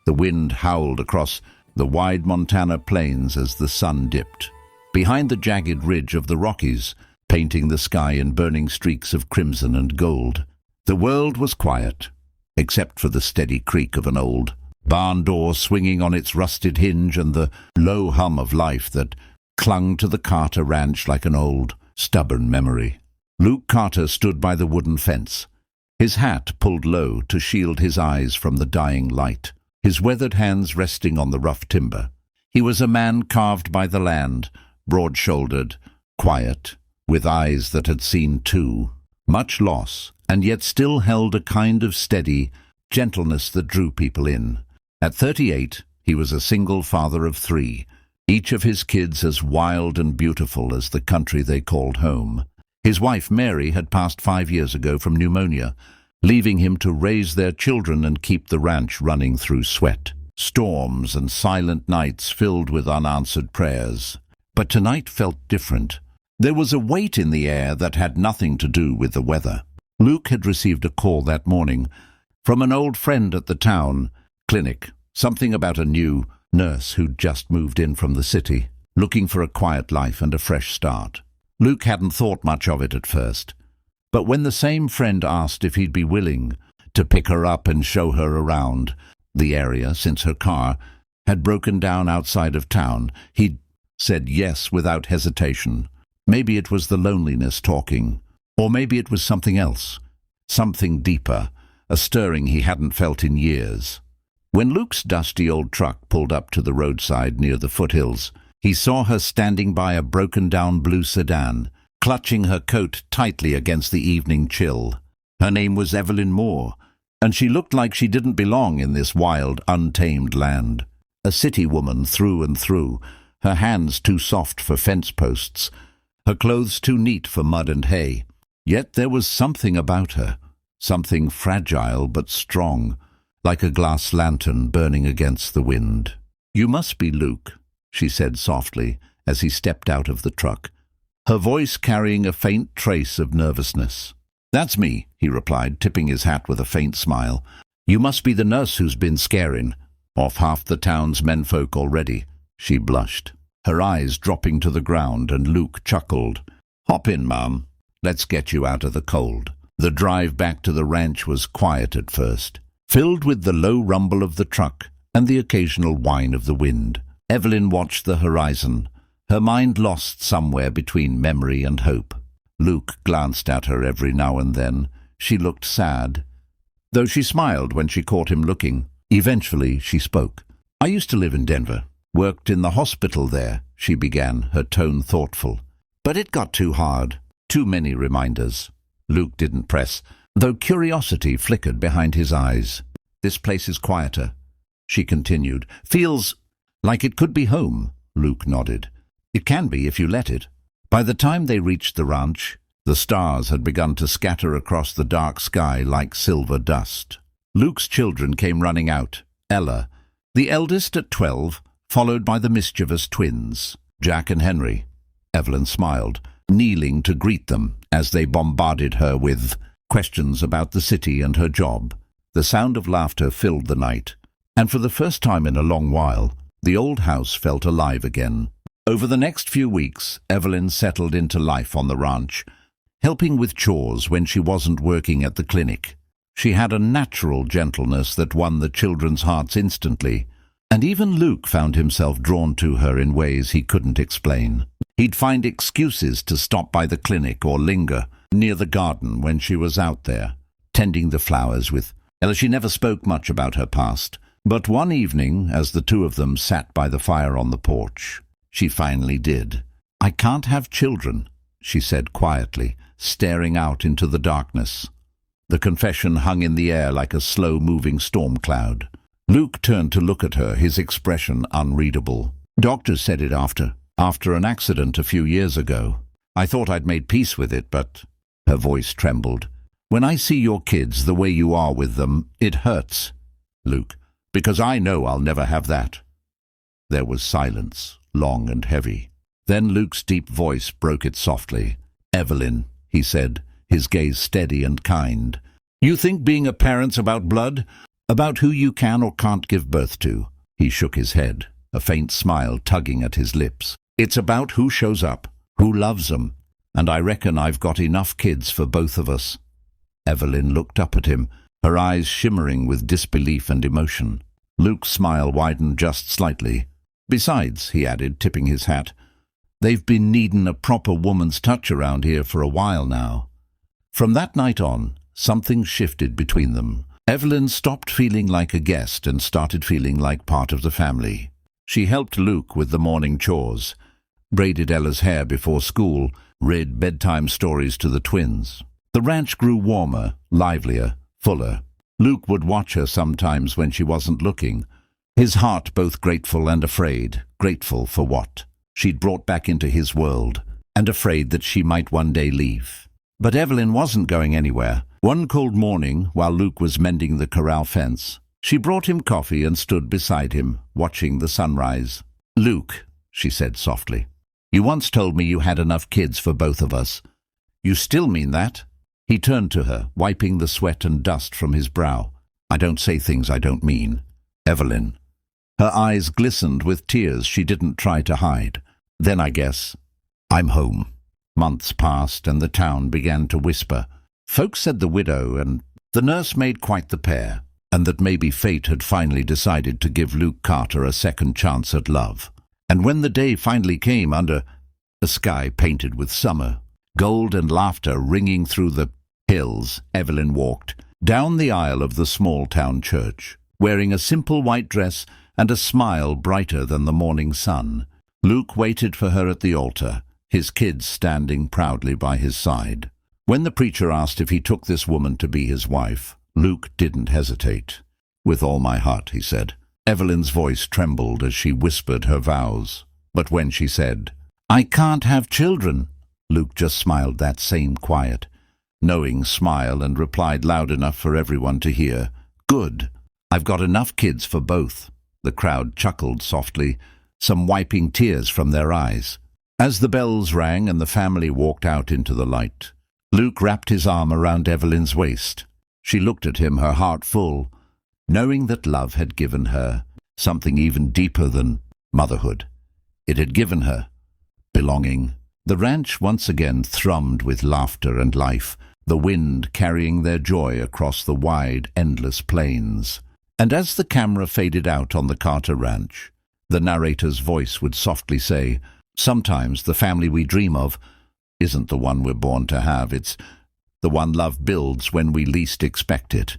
The wind howled across the wide Montana plains as the sun dipped. Behind the jagged ridge of the Rockies, painting the sky in burning streaks of crimson and gold, the world was quiet, except for the steady creak of an old barn door swinging on its rusted hinge and the low hum of life that clung to the Carter ranch like an old, stubborn memory. Luke Carter stood by the wooden fence, his hat pulled low to shield his eyes from the dying light, his weathered hands resting on the rough timber. He was a man carved by the land, broad-shouldered, quiet, with eyes that had seen too much loss, and yet still held a kind of steady gentleness that drew people in. At 38, he was a single father of 3, each of his kids as wild and beautiful as the country they called home. His wife, Mary, had passed 5 years ago from pneumonia, leaving him to raise their children and keep the ranch running through sweat, storms, and silent nights filled with unanswered prayers. But tonight felt different. There was a weight in the air that had nothing to do with the weather. Luke had received a call that morning from an old friend at the town clinic, something about a new nurse who'd just moved in from the city, looking for a quiet life and a fresh start. Luke hadn't thought much of it at first, but when the same friend asked if he'd be willing to pick her up and show her around the area since her car had broken down outside of town, he'd said yes without hesitation. Maybe it was the loneliness talking, or maybe it was something else, something deeper, a stirring he hadn't felt in years. When Luke's dusty old truck pulled up to the roadside near the foothills, he saw her standing by a broken-down blue sedan, clutching her coat tightly against the evening chill. Her name was Evelyn Moore, and she looked like she didn't belong in this wild, untamed land. A city woman through and through, her hands too soft for fence posts, her clothes too neat for mud and hay. Yet there was something about her, something fragile but strong, like a glass lantern burning against the wind. "You must be Luke," she said softly as he stepped out of the truck, her voice carrying a faint trace of nervousness. "That's me," he replied, tipping his hat with a faint smile. "You must be the nurse who's been scaring off half the town's menfolk already." She blushed, her eyes dropping to the ground, and Luke chuckled. "Hop in, Mum. Let's get you out of the cold." The drive back to the ranch was quiet at first, filled with the low rumble of the truck and the occasional whine of the wind. Evelyn watched the horizon, her mind lost somewhere between memory and hope. Luke glanced at her every now and then. She looked sad, though she smiled when she caught him looking. Eventually she spoke. "I used to live in Denver. Worked in the hospital there," she began, her tone thoughtful. "But it got too hard. Too many reminders." Luke didn't press, though curiosity flickered behind his eyes. "This place is quieter," she continued. "Feels like it could be home." Luke nodded. "It can be if you let it." By the time they reached the ranch, the stars had begun to scatter across the dark sky like silver dust. Luke's children came running out. Ella, the eldest at 12, followed by the mischievous twins, Jack and Henry. Evelyn smiled, kneeling to greet them as they bombarded her with questions about the city and her job. The sound of laughter filled the night, and for the first time in a long while, the old house felt alive again. Over the next few weeks, Evelyn settled into life on the ranch, helping with chores when she wasn't working at the clinic. She had a natural gentleness that won the children's hearts instantly, and even Luke found himself drawn to her in ways he couldn't explain. He'd find excuses to stop by the clinic or linger near the garden when she was out there, tending the flowers with Ella. She never spoke much about her past, but one evening, as the two of them sat by the fire on the porch, she finally did. "I can't have children," she said quietly, staring out into the darkness. The confession hung in the air like a slow-moving storm cloud. Luke turned to look at her, his expression unreadable. "Doctors said it after an accident a few years ago. I thought I'd made peace with it, but—" Her voice trembled. "When I see your kids the way you are with them, it hurts, Luke, because I know I'll never have that." There was silence, long and heavy. Then Luke's deep voice broke it softly. "Evelyn," he said, his gaze steady and kind, "you think being a parent's about blood? About who you can or can't give birth to. He shook his head, a faint smile tugging at his lips. It's about who shows up, who loves them, and I reckon I've got enough kids for both of us. Evelyn looked up at him, her eyes shimmering with disbelief and emotion. Luke's smile widened just slightly. Besides, he added, tipping his hat, they've been needin' a proper woman's touch around here for a while now. From that night on, something shifted between them. Evelyn stopped feeling like a guest and started feeling like part of the family. She helped Luke with the morning chores, braided Ella's hair before school, read bedtime stories to the twins. The ranch grew warmer, livelier, fuller. Luke would watch her sometimes when she wasn't looking, his heart both grateful and afraid. Grateful for what she'd brought back into his world, and afraid that she might one day leave. But Evelyn wasn't going anywhere. One cold morning, while Luke was mending the corral fence, she brought him coffee and stood beside him, watching the sunrise. "Luke," she said softly, "you once told me you had enough kids for both of us. You still mean that?" He turned to her, wiping the sweat and dust from his brow. "I don't say things I don't mean, Evelyn." Her eyes glistened with tears she didn't try to hide. "Then I guess I'm home." Months passed and the town began to whisper. Folks said the widow and the nurse made quite the pair, and that maybe fate had finally decided to give Luke Carter a second chance at love. And when the day finally came under a sky painted with summer, gold and laughter ringing through the hills, Evelyn walked down the aisle of the small-town church, wearing a simple white dress and a smile brighter than the morning sun. Luke waited for her at the altar, his kids standing proudly by his side. When the preacher asked if he took this woman to be his wife, Luke didn't hesitate. "With all my heart," he said. Evelyn's voice trembled as she whispered her vows. But when she said, "I can't have children," Luke just smiled that same quiet, knowing smile and replied loud enough for everyone to hear, "Good. I've got enough kids for both." The crowd chuckled softly, some wiping tears from their eyes. As the bells rang and the family walked out into the light, Luke wrapped his arm around Evelyn's waist. She looked at him, her heart full, knowing that love had given her something even deeper than motherhood. It had given her belonging. The ranch once again thrummed with laughter and life, the wind carrying their joy across the wide, endless plains. And as the camera faded out on the Carter Ranch, the narrator's voice would softly say, "Sometimes the family we dream of isn't the one we're born to have. It's the one love builds when we least expect it."